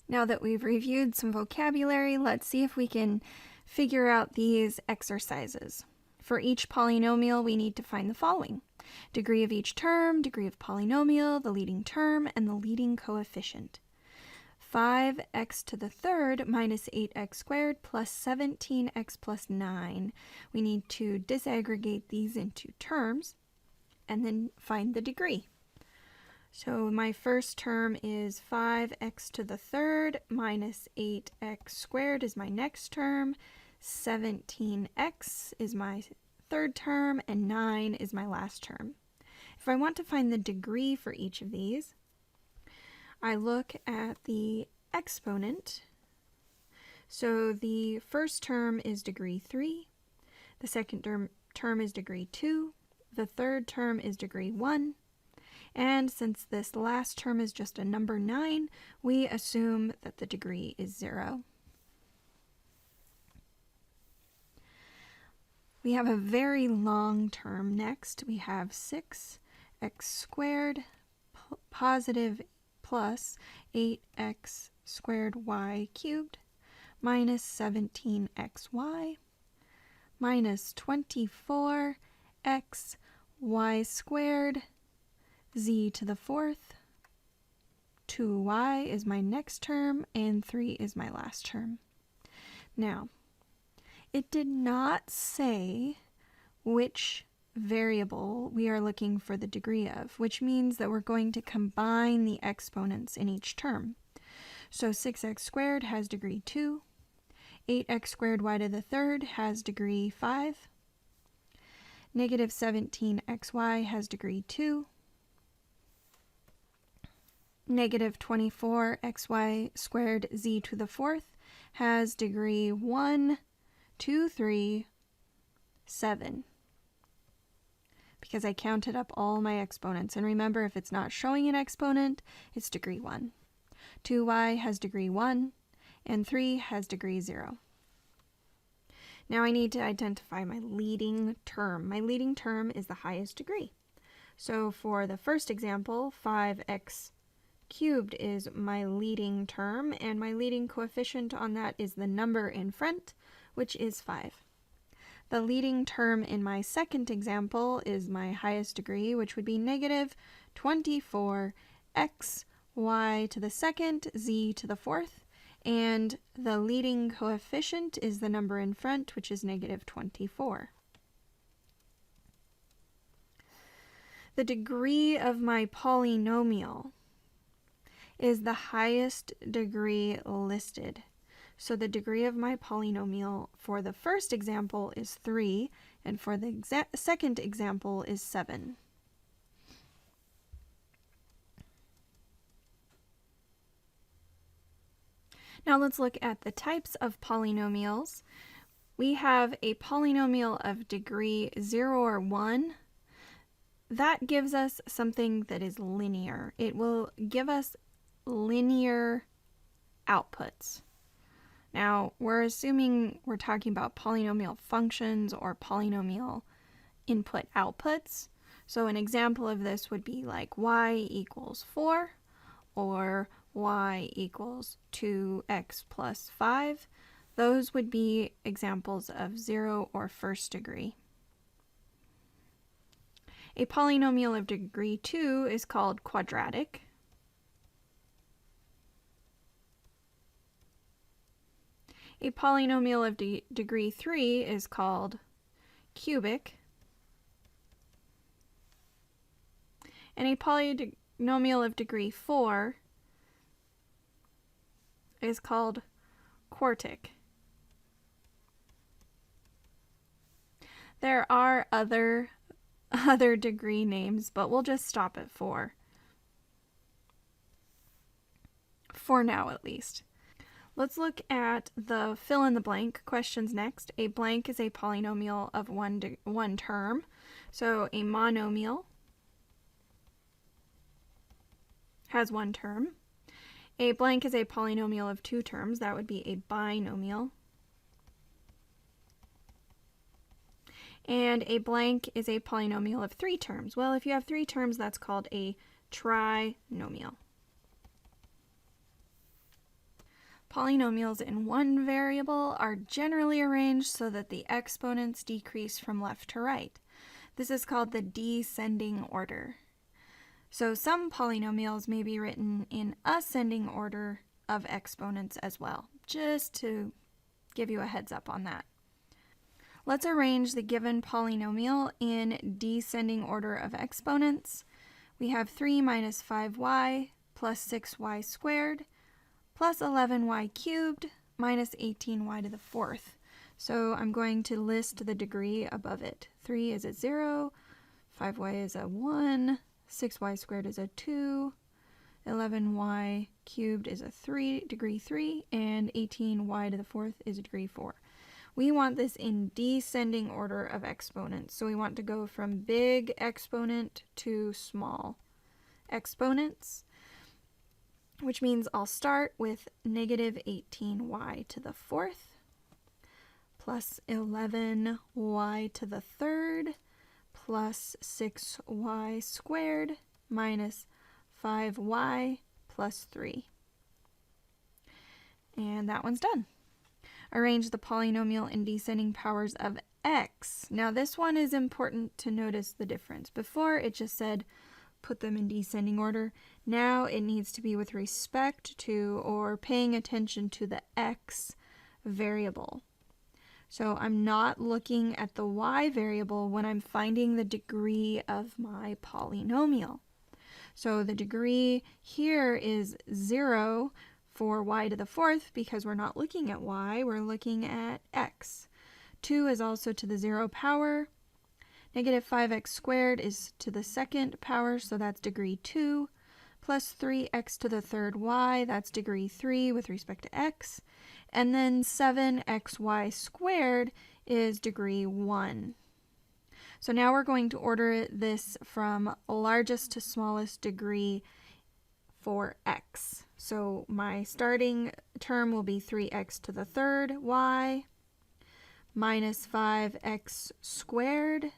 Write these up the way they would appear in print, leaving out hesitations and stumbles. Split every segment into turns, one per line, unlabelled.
Now that we've reviewed some vocabulary, let's see if we can figure out these exercises. For each polynomial, we need to find the following: degree of each term, degree of polynomial, the leading term, and the leading coefficient. 5x to the third minus 8x squared plus 17x plus 9. We need to disaggregate these into terms and then find the degree. So my first term is 5x to the third minus 8x squared is my next term, 17x is my third term, and 9 is my last term. If I want to find the degree for each of these, I look at the exponent. So the first term is degree 3, the second term is degree 2, the third term is degree 1, and since this last term is just a number 9, we assume that the degree is 0. We have a very long term next. We have 6x squared positive plus 8x squared y cubed minus 17xy minus 24x y squared z to the fourth. 2y is my next term, and 3 is my last term. Now, it did not say which variable we are looking for the degree of, which means that we're going to combine the exponents in each term. So 6x squared has degree 2, 8x squared y to the third has degree 5, negative 17xy has degree 2, negative 24xy squared z to the fourth has degree 1, 2, 3, 7. Because I counted up all my exponents. And remember, if it's not showing an exponent, it's degree 1. 2y has degree 1, and 3 has degree 0. Now I need to identify my leading term. My leading term is the highest degree. So for the first example, 5x cubed is my leading term, and my leading coefficient on that is the number in front, which is 5. The leading term in my second example is my highest degree, which would be negative 24x y to the second, z to the fourth, and the leading coefficient is the number in front, which is negative 24. The degree of my polynomial is the highest degree listed. So the degree of my polynomial for the first example is 3, and for the second example is 7. Now let's look at the types of polynomials. We have a polynomial of degree 0 or 1. That gives us something that is linear. It will give us linear outputs. Now, we're assuming we're talking about polynomial functions or polynomial input-outputs. So an example of this would be like y equals 4 or y equals 2x plus 5. Those would be examples of 0 or first degree. A polynomial of degree 2 is called quadratic. A polynomial of degree 3 is called cubic. And a polynomial of degree 4 is called quartic. There are other degree names, but we'll just stop at 4. For now, at least. Let's look at the fill-in-the-blank questions next. A blank is a polynomial of one term. So a monomial has one term. A blank is a polynomial of 2 terms. That would be a binomial. And a blank is a polynomial of 3 terms. Well, if you have 3 terms, that's called a trinomial. Polynomials in one variable are generally arranged so that the exponents decrease from left to right. This is called the descending order. So some polynomials may be written in ascending order of exponents as well, just to give you a heads up on that. Let's arrange the given polynomial in descending order of exponents. We have 3 minus 5y plus 6y squared plus 11y cubed minus 18y to the fourth. So I'm going to list the degree above it. 3 is a 0, 5y is a 1, 6y squared is a 2, 11y cubed is a 3, degree 3, and 18y to the fourth is a degree 4. We want this in descending order of exponents. So we want to go from big exponent to small exponents, which means I'll start with negative 18y to the fourth plus 11y to the third plus 6y squared minus 5y plus 3. And that one's done. Arrange the polynomial in descending powers of x. Now this one is important to notice the difference. Before it just said put them in descending order. Now it needs to be with respect to or paying attention to the x variable. So I'm not looking at the y variable when I'm finding the degree of my polynomial. So the degree here is 0 for y to the fourth because we're not looking at y, we're looking at x. 2 is also to the 0 power. Negative 5x squared is to the second power, so that's degree 2, plus 3x to the third y, that's degree 3 with respect to x, and then 7xy squared is degree 1. So now we're going to order this from largest to smallest degree for x. So my starting term will be 3x to the third y minus 5x squared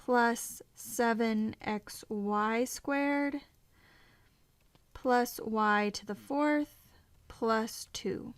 plus 7xy squared plus y to the fourth plus 2.